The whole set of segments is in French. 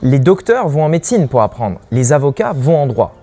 Les docteurs vont en médecine pour apprendre, les avocats vont en droit.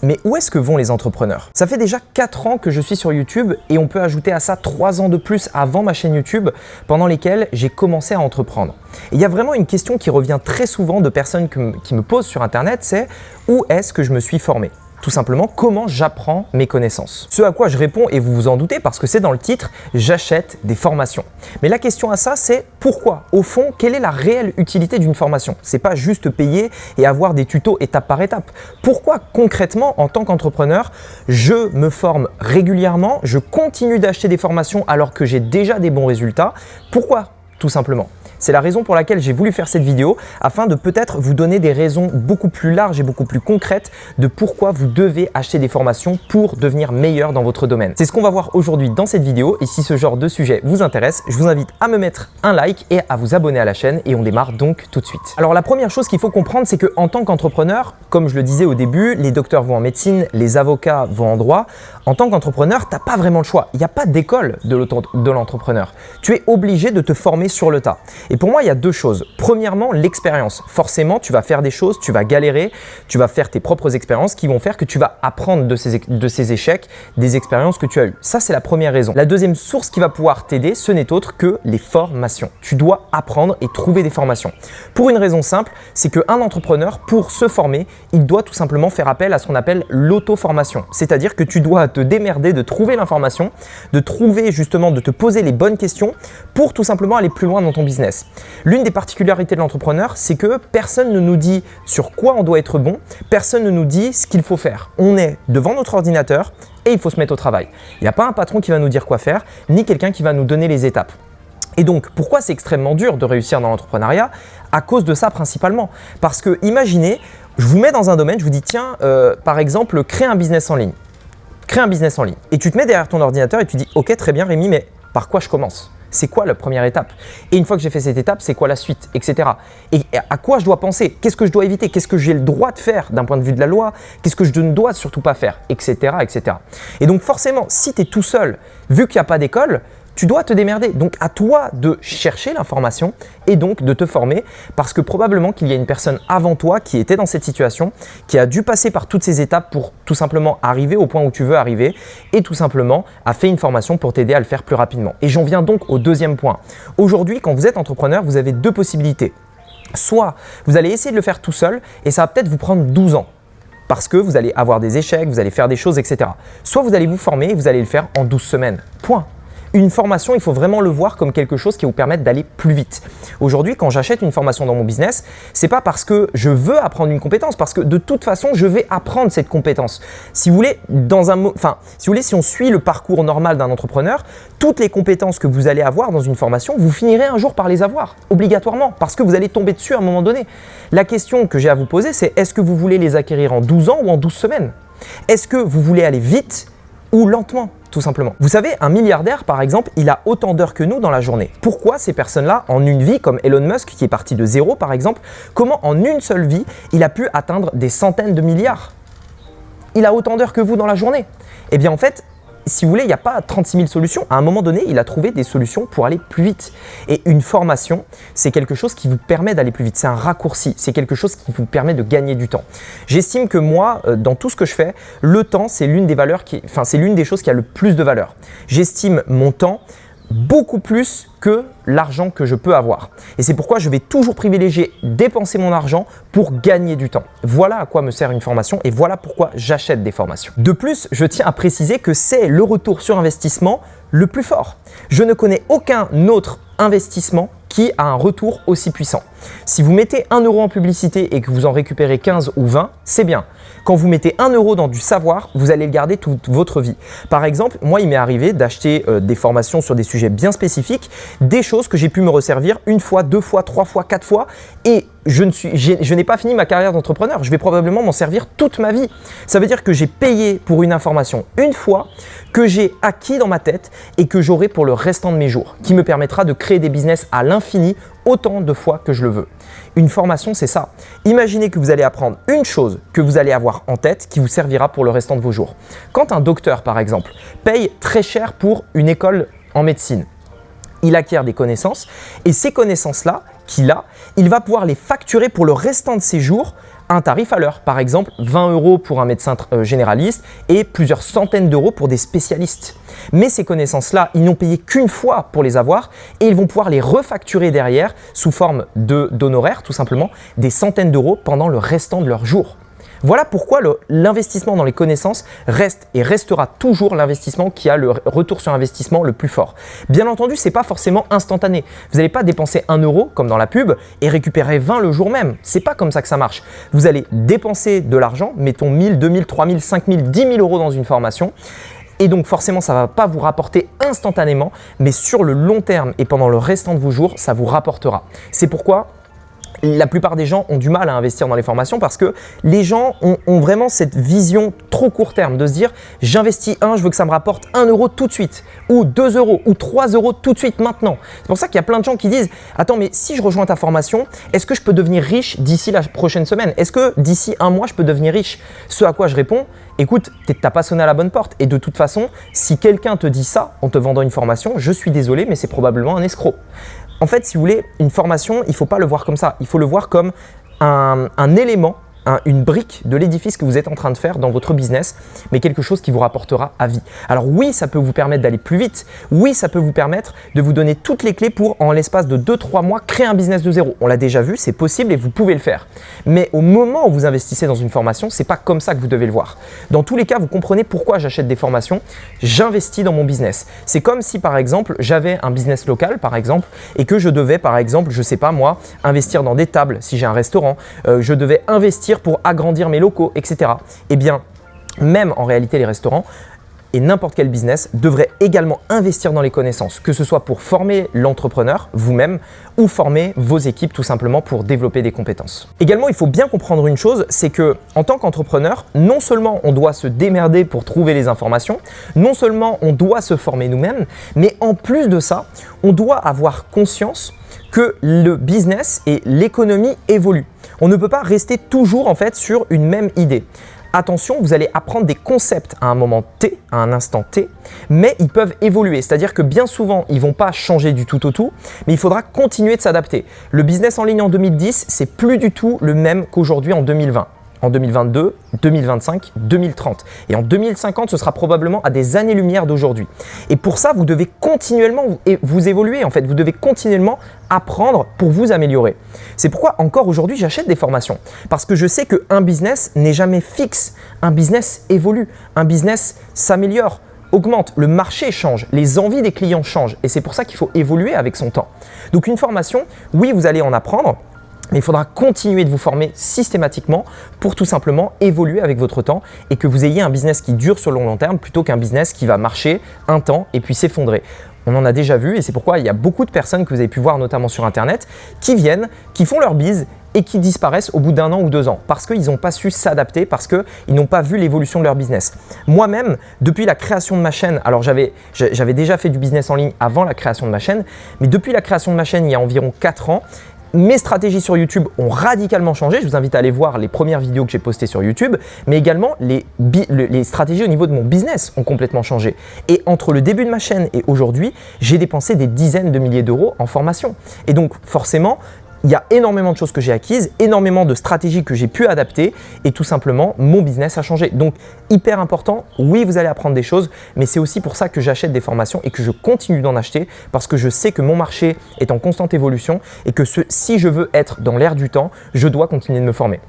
Mais où est-ce que vont les entrepreneurs? Ça fait déjà 4 ans que je suis sur YouTube et on peut ajouter à ça 3 ans de plus avant ma chaîne YouTube pendant lesquels j'ai commencé à entreprendre. Et il y a vraiment une question qui revient très souvent de personnes qui me posent sur Internet, c'est où est-ce que je me suis formé? Tout simplement, comment j'apprends mes connaissances. Ce à quoi je réponds, et vous vous en doutez parce que c'est dans le titre, j'achète des formations. Mais la question à ça, c'est pourquoi? Au fond, quelle est la réelle utilité d'une formation? C'est pas juste payer et avoir des tutos étape par étape. Pourquoi concrètement, en tant qu'entrepreneur, je me forme régulièrement, je continue d'acheter des formations alors que j'ai déjà des bons résultats? Pourquoi? Tout simplement. C'est la raison pour laquelle j'ai voulu faire cette vidéo afin de peut-être vous donner des raisons beaucoup plus larges et beaucoup plus concrètes de pourquoi vous devez acheter des formations pour devenir meilleur dans votre domaine. C'est ce qu'on va voir aujourd'hui dans cette vidéo et si ce genre de sujet vous intéresse, je vous invite à me mettre un like et à vous abonner à la chaîne et on démarre donc tout de suite. Alors la première chose qu'il faut comprendre, c'est qu'en tant qu'entrepreneur, comme je le disais au début, les docteurs vont en médecine, les avocats vont en droit. En tant qu'entrepreneur, tu n'as pas vraiment le choix. Il n'y a pas d'école de l'entrepreneur. Tu es obligé de te former sur le tas. Et pour moi, il y a deux choses. Premièrement, l'expérience. Forcément, tu vas faire des choses, tu vas galérer, tu vas faire tes propres expériences qui vont faire que tu vas apprendre de ces échecs, des expériences que tu as eues. Ça, c'est la première raison. La deuxième source qui va pouvoir t'aider, ce n'est autre que les formations. Tu dois apprendre et trouver des formations. Pour une raison simple, c'est qu'un entrepreneur, pour se former, il doit tout simplement faire appel à ce qu'on appelle l'auto-formation. C'est-à-dire que tu dois te démerder de trouver l'information, de trouver justement, de te poser les bonnes questions pour tout simplement aller plus loin dans ton business. L'une des particularités de l'entrepreneur, c'est que personne ne nous dit sur quoi on doit être bon, personne ne nous dit ce qu'il faut faire. On est devant notre ordinateur et il faut se mettre au travail. Il n'y a pas un patron qui va nous dire quoi faire, ni quelqu'un qui va nous donner les étapes. Et donc, pourquoi c'est extrêmement dur de réussir dans l'entrepreneuriat? À cause de ça principalement. Parce que imaginez, je vous mets dans un domaine, je vous dis tiens, par exemple, crée un business en ligne. Crée un business en ligne. Et tu te mets derrière ton ordinateur et tu dis ok, très bien Rémi, mais par quoi je commence? C'est quoi la première étape? Et une fois que j'ai fait cette étape, c'est quoi la suite, etc. Et à quoi je dois penser? Qu'est-ce que je dois éviter? Qu'est-ce que j'ai le droit de faire d'un point de vue de la loi? Qu'est-ce que je ne dois surtout pas faire, etc., etc. Et donc forcément, si tu es tout seul, vu qu'il n'y a pas d'école, tu dois te démerder. Donc à toi de chercher l'information et donc de te former parce que probablement qu'il y a une personne avant toi qui était dans cette situation, qui a dû passer par toutes ces étapes pour tout simplement arriver au point où tu veux arriver et tout simplement a fait une formation pour t'aider à le faire plus rapidement. Et j'en viens donc au deuxième point. Aujourd'hui, quand vous êtes entrepreneur, vous avez deux possibilités. Soit vous allez essayer de le faire tout seul et ça va peut-être vous prendre 12 ans. Parce que vous allez avoir des échecs, vous allez faire des choses, etc. Soit vous allez vous former et vous allez le faire en 12 semaines. Point. Une formation, il faut vraiment le voir comme quelque chose qui va vous permettre d'aller plus vite. Aujourd'hui, quand j'achète une formation dans mon business, c'est pas parce que je veux apprendre une compétence, parce que de toute façon, je vais apprendre cette compétence. Si vous voulez, si on suit le parcours normal d'un entrepreneur, toutes les compétences que vous allez avoir dans une formation, vous finirez un jour par les avoir, obligatoirement, parce que vous allez tomber dessus à un moment donné. La question que j'ai à vous poser, c'est est-ce que vous voulez les acquérir en 12 ans ou en 12 semaines? Est-ce que vous voulez aller vite ou lentement? Tout simplement. Vous savez, un milliardaire, par exemple, il a autant d'heures que nous dans la journée. Pourquoi ces personnes-là, en une vie, comme Elon Musk, qui est parti de zéro, par exemple, comment en une seule vie, il a pu atteindre des centaines de milliards? Il a autant d'heures que vous dans la journée. Eh bien, en fait, si vous voulez, il n'y a pas 36 000 solutions. À un moment donné, il a trouvé des solutions pour aller plus vite. Et une formation, c'est quelque chose qui vous permet d'aller plus vite. C'est un raccourci. C'est quelque chose qui vous permet de gagner du temps. J'estime que moi, dans tout ce que je fais, le temps, c'est l'une des choses qui a le plus de valeur. J'estime mon temps beaucoup plus que l'argent que je peux avoir. Et c'est pourquoi je vais toujours privilégier dépenser mon argent pour gagner du temps. Voilà à quoi me sert une formation et voilà pourquoi j'achète des formations. De plus, je tiens à préciser que c'est le retour sur investissement le plus fort. Je ne connais aucun autre investissement qui a un retour aussi puissant. Si vous mettez 1 euro en publicité et que vous en récupérez 15 ou 20, c'est bien. Quand vous mettez 1 euro dans du savoir, vous allez le garder toute votre vie. Par exemple, moi, il m'est arrivé d'acheter des formations sur des sujets bien spécifiques, des choses que j'ai pu me resservir 1 fois, 2 fois, 3 fois, 4 fois et je n'ai pas fini ma carrière d'entrepreneur. Je vais probablement m'en servir toute ma vie. Ça veut dire que j'ai payé pour une information une fois, que j'ai acquis dans ma tête et que j'aurai pour le restant de mes jours, qui me permettra de créer des business à l'infini autant de fois que je le veux. Une formation, c'est ça. Imaginez que vous allez apprendre une chose que vous allez avoir en tête qui vous servira pour le restant de vos jours. Quand un docteur, par exemple, paye très cher pour une école en médecine, il acquiert des connaissances et ces connaissances-là qu'il a, il va pouvoir les facturer pour le restant de ses jours à un tarif à l'heure. Par exemple, 20 € pour un médecin généraliste et plusieurs centaines d'euros pour des spécialistes. Mais ces connaissances-là, ils n'ont payé qu'une fois pour les avoir et ils vont pouvoir les refacturer derrière sous forme d'honoraires, tout simplement, des centaines d'euros pendant le restant de leur jour. Voilà pourquoi l'investissement dans les connaissances reste et restera toujours l'investissement qui a le retour sur investissement le plus fort. Bien entendu, ce n'est pas forcément instantané. Vous n'allez pas dépenser 1 € comme dans la pub et récupérer 20 le jour même. Ce n'est pas comme ça que ça marche. Vous allez dépenser de l'argent, mettons 1000, 2000, 3000, 5000, 10 000 € dans une formation. Et donc forcément, ça ne va pas vous rapporter instantanément, mais sur le long terme et pendant le restant de vos jours, ça vous rapportera. C'est pourquoi la plupart des gens ont du mal à investir dans les formations parce que les gens ont vraiment cette vision trop court terme de se dire j'investis je veux que ça me rapporte 1 € tout de suite ou 2 € ou 3 € tout de suite maintenant. C'est pour ça qu'il y a plein de gens qui disent attends mais si je rejoins ta formation, est-ce que je peux devenir riche d'ici la prochaine semaine? Est-ce que d'ici 1 mois je peux devenir riche? Ce à quoi je réponds écoute, t'as pas sonné à la bonne porte et de toute façon si quelqu'un te dit ça en te vendant une formation, je suis désolé mais c'est probablement un escroc. En fait, si vous voulez, une formation, il ne faut pas le voir comme ça. Il faut le voir comme un élément, une brique de l'édifice que vous êtes en train de faire dans votre business, mais quelque chose qui vous rapportera à vie. Alors oui, ça peut vous permettre d'aller plus vite. Oui, ça peut vous permettre de vous donner toutes les clés pour, en l'espace de 2-3 mois, créer un business de zéro. On l'a déjà vu, c'est possible et vous pouvez le faire. Mais au moment où vous investissez dans une formation, ce n'est pas comme ça que vous devez le voir. Dans tous les cas, vous comprenez pourquoi j'achète des formations. J'investis dans mon business. C'est comme si, par exemple, j'avais un business local, par exemple, et que je devais, par exemple, je ne sais pas moi, investir dans des tables si j'ai un restaurant. Je devais investir pour agrandir mes locaux, etc. Eh bien, même en réalité, les restaurants et n'importe quel business devrait également investir dans les connaissances, que ce soit pour former l'entrepreneur, vous-même, ou former vos équipes tout simplement pour développer des compétences. Également, il faut bien comprendre une chose, c'est que en tant qu'entrepreneur, non seulement on doit se démerder pour trouver les informations, non seulement on doit se former nous-mêmes, mais en plus de ça, on doit avoir conscience que le business et l'économie évoluent. On ne peut pas rester toujours en fait sur une même idée. Attention, vous allez apprendre des concepts à un moment T, à un instant T, mais ils peuvent évoluer. C'est-à-dire que bien souvent, ils ne vont pas changer du tout au tout, mais il faudra continuer de s'adapter. Le business en ligne en 2010, c'est plus du tout le même qu'aujourd'hui en 2020. En 2022, 2025, 2030. Et en 2050, ce sera probablement à des années-lumière d'aujourd'hui. Et pour ça, vous devez continuellement vous évoluer. En fait, vous devez continuellement apprendre pour vous améliorer. C'est pourquoi encore aujourd'hui, j'achète des formations. Parce que je sais qu'un business n'est jamais fixe. Un business évolue. Un business s'améliore, augmente. Le marché change. Les envies des clients changent. Et c'est pour ça qu'il faut évoluer avec son temps. Donc une formation, oui, vous allez en apprendre. Mais il faudra continuer de vous former systématiquement pour tout simplement évoluer avec votre temps et que vous ayez un business qui dure sur le long terme plutôt qu'un business qui va marcher un temps et puis s'effondrer. On en a déjà vu et c'est pourquoi il y a beaucoup de personnes que vous avez pu voir notamment sur Internet qui viennent, qui font leur bise et qui disparaissent au bout d'1 an ou 2 ans parce qu'ils n'ont pas su s'adapter, parce qu'ils n'ont pas vu l'évolution de leur business. Moi-même, depuis la création de ma chaîne, alors j'avais déjà fait du business en ligne avant la création de ma chaîne, mais depuis la création de ma chaîne il y a environ 4 ans, mes stratégies sur YouTube ont radicalement changé. Je vous invite à aller voir les premières vidéos que j'ai postées sur YouTube, mais également les stratégies au niveau de mon business ont complètement changé. Et entre le début de ma chaîne et aujourd'hui, j'ai dépensé des dizaines de milliers d'euros en formation. Et donc forcément, il y a énormément de choses que j'ai acquises, énormément de stratégies que j'ai pu adapter et tout simplement, mon business a changé. Donc, hyper important, oui, vous allez apprendre des choses, mais c'est aussi pour ça que j'achète des formations et que je continue d'en acheter parce que je sais que mon marché est en constante évolution et que si je veux être dans l'air du temps, je dois continuer de me former.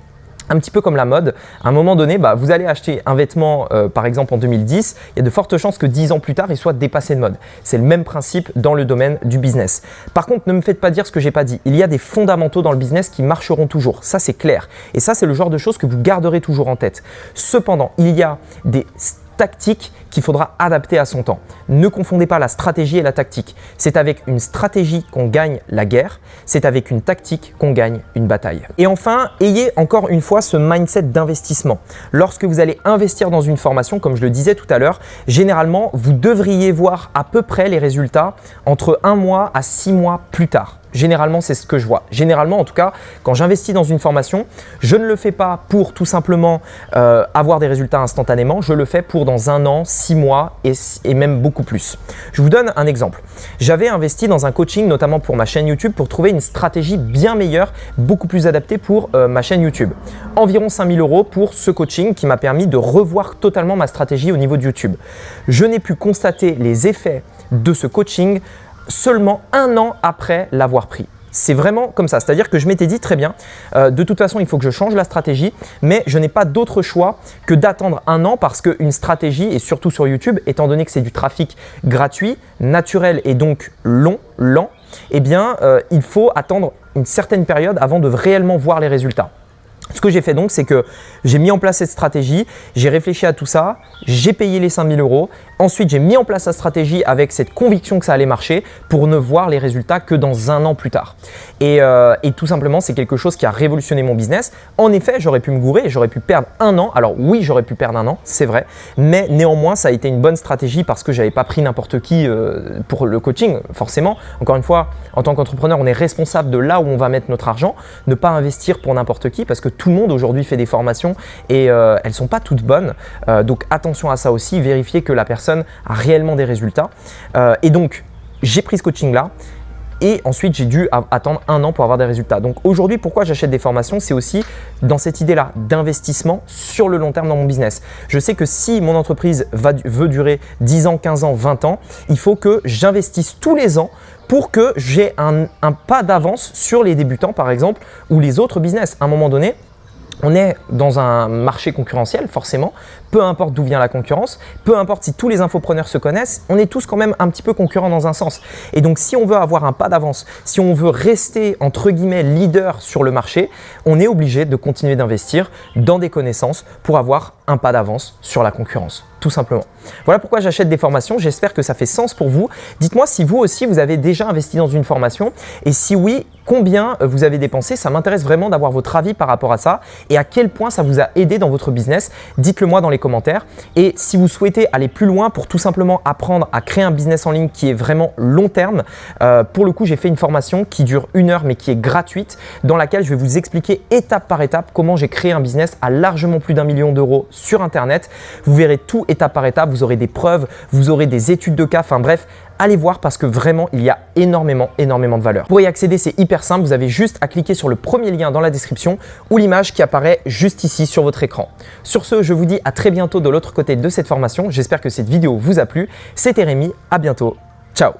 Un petit peu comme la mode, à un moment donné, vous allez acheter un vêtement par exemple en 2010, il y a de fortes chances que 10 ans plus tard, il soit dépassé de mode. C'est le même principe dans le domaine du business. Par contre, ne me faites pas dire ce que j'ai pas dit. Il y a des fondamentaux dans le business qui marcheront toujours, ça c'est clair. Et ça c'est le genre de choses que vous garderez toujours en tête. Cependant, il y a des tactique qu'il faudra adapter à son temps. Ne confondez pas la stratégie et la tactique. C'est avec une stratégie qu'on gagne la guerre, c'est avec une tactique qu'on gagne une bataille. Et enfin, ayez encore une fois ce mindset d'investissement. Lorsque vous allez investir dans une formation, comme je le disais tout à l'heure, généralement, vous devriez voir à peu près les résultats entre 1 mois à 6 mois plus tard. Généralement, c'est ce que je vois. Généralement, en tout cas, quand j'investis dans une formation, je ne le fais pas pour tout simplement avoir des résultats instantanément. Je le fais pour dans 1 an, 6 mois et même beaucoup plus. Je vous donne un exemple. J'avais investi dans un coaching, notamment pour ma chaîne YouTube, pour trouver une stratégie bien meilleure, beaucoup plus adaptée pour ma chaîne YouTube. Environ 5 000 € pour ce coaching qui m'a permis de revoir totalement ma stratégie au niveau de YouTube. Je n'ai pu constater les effets de ce coaching seulement 1 an après l'avoir pris. C'est vraiment comme ça, c'est-à-dire que je m'étais dit très bien, de toute façon il faut que je change la stratégie, mais je n'ai pas d'autre choix que d'attendre 1 an parce qu'une stratégie, et surtout sur YouTube, étant donné que c'est du trafic gratuit, naturel et donc lent, eh bien il faut attendre une certaine période avant de réellement voir les résultats. Ce que j'ai fait donc, c'est que j'ai mis en place cette stratégie, j'ai réfléchi à tout ça, j'ai payé les 5 000 €. Ensuite, j'ai mis en place la stratégie avec cette conviction que ça allait marcher pour ne voir les résultats que dans 1 an plus tard. Et tout simplement, c'est quelque chose qui a révolutionné mon business. En effet, j'aurais pu me gourer, j'aurais pu perdre 1 an. Alors oui, j'aurais pu perdre 1 an, c'est vrai. Mais néanmoins, ça a été une bonne stratégie parce que je n'avais pas pris n'importe qui pour le coaching, forcément. Encore une fois, en tant qu'entrepreneur, on est responsable de là où on va mettre notre argent. Ne pas investir pour n'importe qui parce que tout le monde aujourd'hui fait des formations et elles ne sont pas toutes bonnes. Donc attention à ça aussi, vérifier que la personne a réellement des résultats. Et donc, j'ai pris ce coaching-là. Et ensuite, j'ai dû attendre 1 an pour avoir des résultats. Donc aujourd'hui, pourquoi j'achète des formations? C'est aussi dans cette idée-là d'investissement sur le long terme dans mon business. Je sais que si mon entreprise veut durer 10 ans, 15 ans, 20 ans, il faut que j'investisse tous les ans pour que j'ai un pas d'avance sur les débutants, par exemple, ou les autres business. À un moment donné, on est dans un marché concurrentiel, forcément, peu importe d'où vient la concurrence, peu importe si tous les infopreneurs se connaissent, on est tous quand même un petit peu concurrents dans un sens. Et donc, si on veut avoir un pas d'avance, si on veut rester entre guillemets leader sur le marché, on est obligé de continuer d'investir dans des connaissances pour avoir un pas d'avance sur la concurrence, tout simplement. Voilà pourquoi j'achète des formations. J'espère que ça fait sens pour vous. Dites-moi si vous aussi, vous avez déjà investi dans une formation et si oui, combien vous avez dépensé. Ça m'intéresse vraiment d'avoir votre avis par rapport à ça et à quel point ça vous a aidé dans votre business. Dites-le moi dans les commentaires. Et si vous souhaitez aller plus loin pour tout simplement apprendre à créer un business en ligne qui est vraiment long terme, pour le coup, j'ai fait une formation qui dure 1 heure mais qui est gratuite dans laquelle je vais vous expliquer étape par étape comment j'ai créé un business à largement plus d'1 million € sur Internet. Vous verrez tout étape par étape. Vous aurez des preuves, vous aurez des études de cas. Enfin bref, allez voir parce que vraiment, il y a énormément de valeur. Pour y accéder, c'est hyper simple. Vous avez juste à cliquer sur le premier lien dans la description ou l'image qui apparaît juste ici sur votre écran. Sur ce, je vous dis à très bientôt de l'autre côté de cette formation. J'espère que cette vidéo vous a plu. C'était Rémi, à bientôt. Ciao!